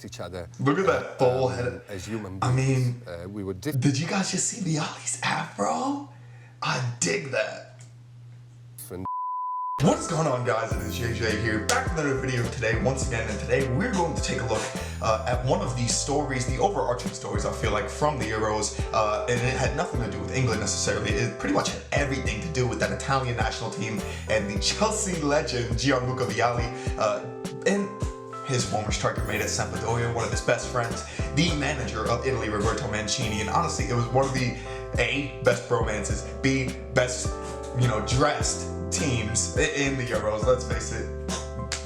liked each other. Look at that full head. As human beings. I mean, we were did you guys just see Vialli's afro? I dig that. different. What is going on, guys? It is JJ here, back with another video today, once again, and today we're going to take a look at one of these stories, the overarching stories, I feel like, from the Euros, and it had nothing to do with England necessarily. It pretty much had everything to do with that Italian national team and the Chelsea legend, Gianluca Vialli, and his former striker mate at Sampdoria, one of his best friends, the manager of Italy, Roberto Mancini, and honestly, it was one of the A, best bromances, B, best, dressed teams in the Euros. Let's face it,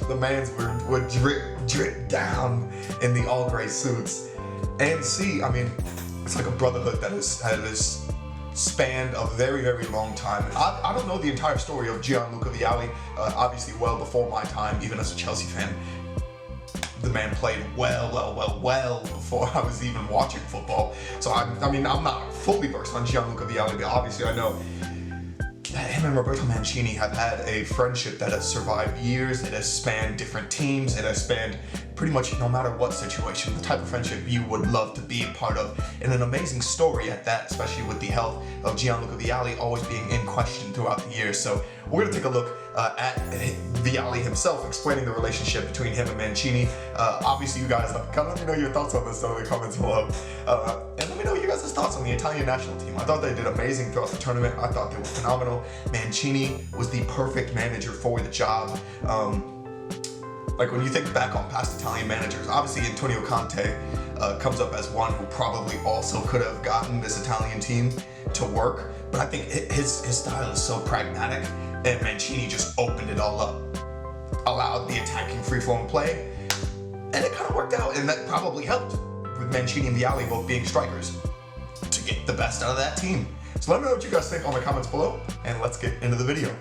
the mans would drip down in the all gray suits. And C, I mean, it's like a brotherhood that has spanned a very, very long time. And I don't know the entire story of Gianluca Vialli, obviously well before my time, even as a Chelsea fan. The man played well before I was even watching football. So I mean, I'm not fully versed on Gianluca Vialli, but obviously I know him and Roberto Mancini have had a friendship that has survived years. It has spanned different teams. It has spanned pretty much no matter what situation, the type of friendship you would love to be a part of. And an amazing story at that, especially with the health of Gianluca Vialli always being in question throughout the years. So we're going to take a look at Vialli himself, explaining the relationship between him and Mancini. Obviously, you guys, kind of let me know your thoughts on this in the comments below. And let me know your guys' thoughts on the Italian national team. I thought they did amazing throughout the tournament. I thought they were phenomenal. Mancini was the perfect manager for the job. Like when you think back on past Italian managers, obviously Antonio Conte comes up as one who probably also could have gotten this Italian team to work. But I think his style is so pragmatic, and Mancini just opened it all up, allowed the attacking free-flowing play, and it kind of worked out. And that probably helped with Mancini and Vialli both being strikers to get the best out of that team. So let me know what you guys think on the comments below, and let's get into the video.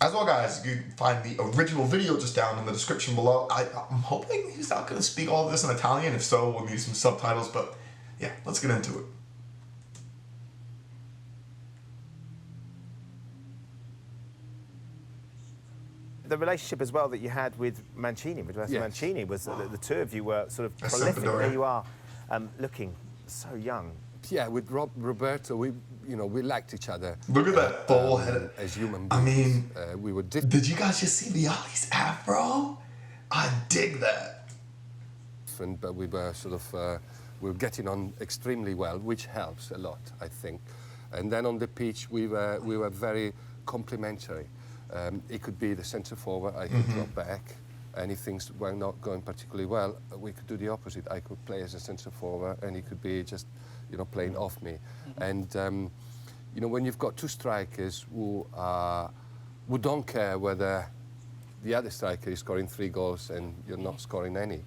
As well, guys, you can find the original video just down in the description below. I'm hoping he's not going to speak all of this in Italian. If so, we'll need some subtitles, but yeah, let's get into it. The relationship as well that you had with Mancini, with Roberto Mancini, was that the two of you were sort of prolific. There you are, looking so young. Yeah, with Roberto, we liked each other. Look at that full head. As human beings. I mean, we were did you guys just see Vialli's afro? I dig that. Different, but we were sort of we were getting on extremely well, which helps a lot, I think. And then on the pitch, we were very complementary. It could be the centre forward. I could drop back. And if things were not going particularly well, we could do the opposite. I could play as a centre forward, and he could be just, playing off me. And when you've got two strikers who don't care whether the other striker is scoring 3 goals and you're not scoring any,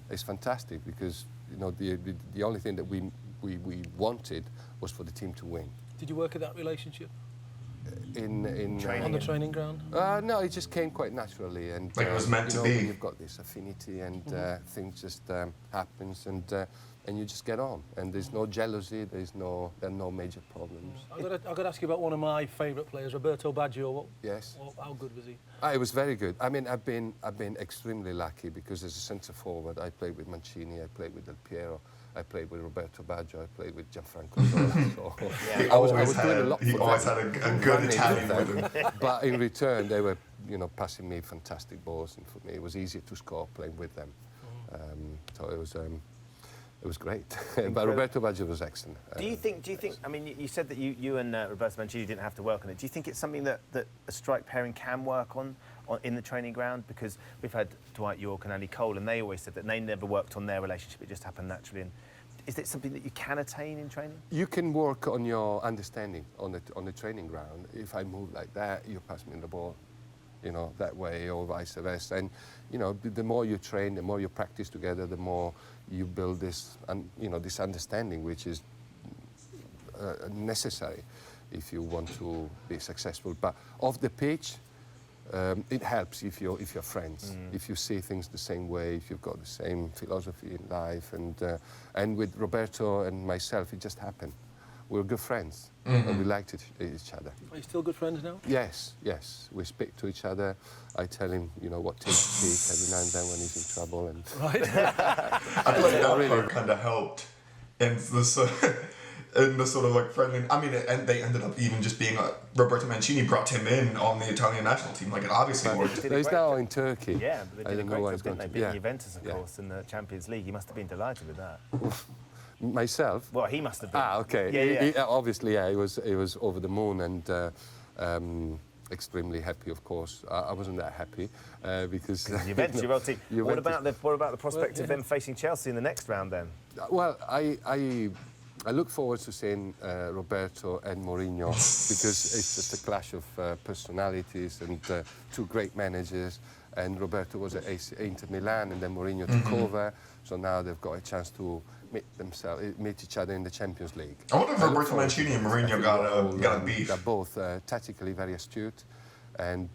it's fantastic, because the only thing that we wanted was for the team to win. Did you work at that relationship? In on the training ground? No, it just came quite naturally, and like it was meant to be. When you've got this affinity, and things just happens, and you just get on, and there's no jealousy, there are no major problems. I've got to ask you about one of my favourite players, Roberto Baggio. Yes. How good was he? It was very good. I mean, I've been extremely lucky, because as a centre forward, I played with Mancini, I played with Del Piero, I played with Roberto Baggio, I played with Gianfranco Zola. So he I was always doing a lot. He always had a good Italian with him. But in return, they were, passing me fantastic balls, and for me, it was easier to score playing with them. So it was great. But Roberto Baggio was excellent. Do you think? I mean, you said that you and Roberto Mancini didn't have to work on it. Do you think it's something that a strike pairing can work on in the training ground? Because we've had Dwight York and Andy Cole, and they always said that they never worked on their relationship; it just happened naturally. And is it something that you can attain in training? You can work on your understanding on the training ground. If I move like that, you pass me the ball, that way, or vice versa. And the more you train, the more you practice together, the more you build this, this understanding, which is necessary if you want to be successful. But off the pitch, it helps if you're friends, if you see things the same way, if you've got the same philosophy in life. And with Roberto and myself, it just happened. we're good friends, and we liked each other. Are you still good friends now? Yes, yes. We speak to each other. I tell him, you know, what team to pick every now and then when he's in trouble. And Right. I feel like that part kind of helped in the sort of like friendly. I mean, and they ended up even just being Roberto Mancini brought him in on the Italian national team. Like it obviously worked. he's now in Turkey. Yeah, but they I did a don't know great where job, he's going didn't to. they? Beating Juventus, of course, in the Champions League. He must have been delighted with that. Myself. Well, he must have been. Ah, okay. Obviously, yeah, he was over the moon and extremely happy. Of course, I wasn't that happy because Juventus, your old team. What Juventus. about the prospect of them facing Chelsea in the next round then? Well, I look forward to seeing Roberto and Mourinho because it's just a clash of personalities and two great managers. And Roberto was at Inter Milan, and then Mourinho took over. So now they've got a chance to meet each other in the Champions League. I wonder if Roberto Mancini and Mourinho got a beef. They're both tactically very astute, and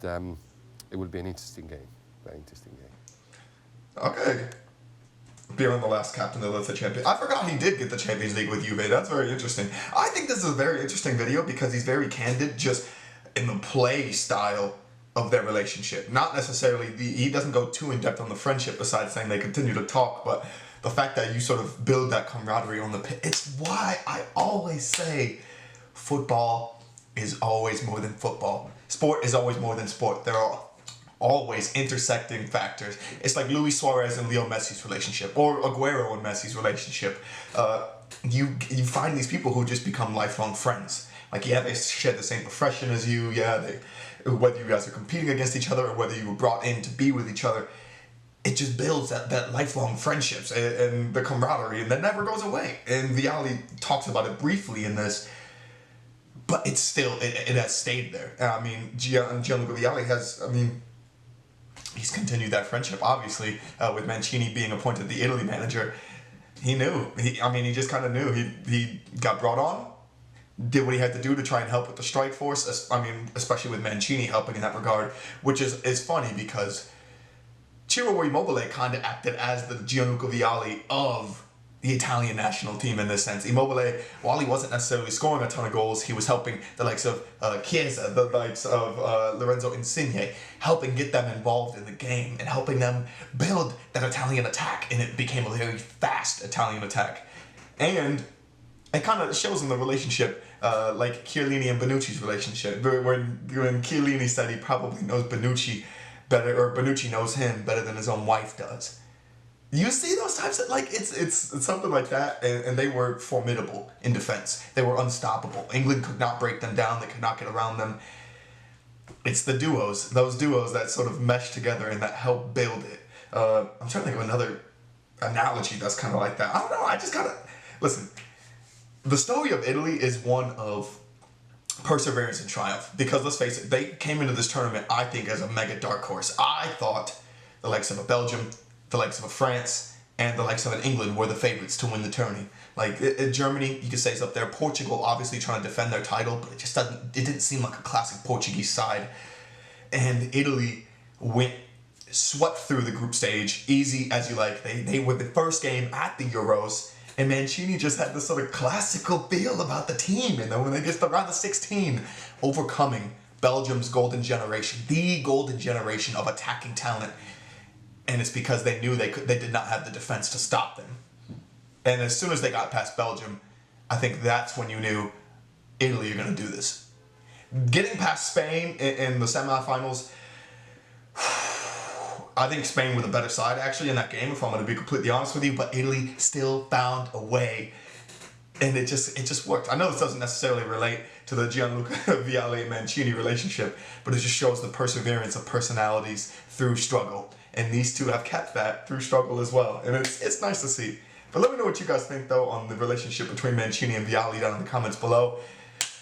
it will be an interesting game. Very interesting game. Okay. Beyond the last captain that led the champion. I forgot he did get the Champions League with Juve. That's very interesting. I think this is a very interesting video because he's very candid just in the play style of their relationship. Not necessarily, he doesn't go too in depth on the friendship besides saying they continue to talk, but the fact that you sort of build that camaraderie on the pitch, it's why I always say football is always more than football. Sport is always more than sport. There are always intersecting factors. It's like Luis Suarez and Leo Messi's relationship, or Aguero and Messi's relationship. You find these people who just become lifelong friends. Like, yeah, they share the same profession as you. Yeah, whether you guys are competing against each other or whether you were brought in to be with each other, it just builds that lifelong friendships and the camaraderie, and that never goes away. And Vialli talks about it briefly in this, but it's still, it has stayed there. I mean, Gianluca Vialli has, he's continued that friendship, obviously, with Mancini being appointed the Italy manager. He knew. He just kind of knew. He got brought on, did what he had to do to try and help with the strike force. Especially with Mancini helping in that regard, which is funny because Ciro Immobile kind of acted as the Gianluca Vialli of the Italian national team in this sense. Immobile, while he wasn't necessarily scoring a ton of goals, he was helping the likes of Chiesa, the likes of Lorenzo Insigne, helping get them involved in the game and helping them build that Italian attack, and it became a very fast Italian attack. And it kind of shows in the relationship, like Chiellini and Bonucci's relationship, when Chiellini said he probably knows Bonucci better, or Bonucci knows him better than his own wife does. You see those types of, like, it's something like that, and they were formidable in defense. They were unstoppable. England could not break them down. They could not get around them. It's the duos, those duos that sort of mesh together and that help build it. I'm trying to think of another analogy that's kind of like that. I don't know, I just gotta, listen, the story of Italy is one of perseverance and triumph, because let's face it, they came into this tournament, I think, as a mega dark horse. I thought the likes of a Belgium, the likes of a France, and the likes of an England were the favorites to win the tourney. Like, Germany, you could say, is up there. Portugal, obviously trying to defend their title, but it didn't seem like a classic Portuguese side. And Italy swept through the group stage, easy as you like. They were the first game at the Euros, and Mancini just had this sort of classical feel about the team. And then when they get to round of 16, overcoming Belgium's golden generation, the golden generation of attacking talent. And it's because they knew they did not have the defense to stop them. And as soon as they got past Belgium, I think that's when you knew, Italy, you're going to do this. Getting past Spain in the semifinals, I think Spain were the better side, actually, in that game, if I'm going to be completely honest with you. But Italy still found a way, and it just worked. I know this doesn't necessarily relate to the Gianluca Vialli and Mancini relationship, but it just shows the perseverance of personalities through struggle. And these two have kept that through struggle as well. And it's nice to see. But let me know what you guys think, though, on the relationship between Mancini and Vialli down in the comments below.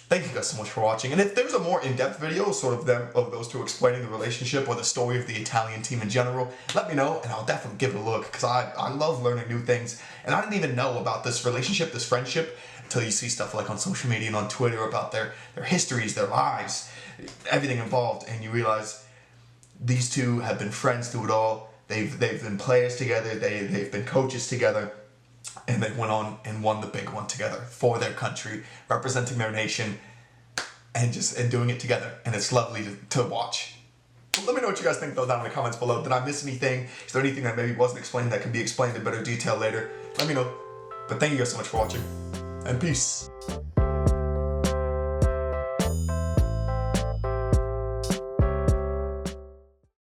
Thank you guys so much for watching. And if there's a more in-depth video, sort of those two explaining the relationship or the story of the Italian team in general, let me know, and I'll definitely give it a look, because I love learning new things. And I didn't even know about this relationship, this friendship, until you see stuff like on social media and on Twitter about their histories, their lives, everything involved, and you realize these two have been friends through it all. They've been players together. They've been coaches together. and they went on and won the big one together for their country, representing their nation, and doing it together. And it's lovely to watch. But let me know what you guys think though down in the comments below. Did I miss anything? Is there anything that maybe wasn't explained that can be explained in better detail later? Let me know. But thank you guys so much for watching, and peace.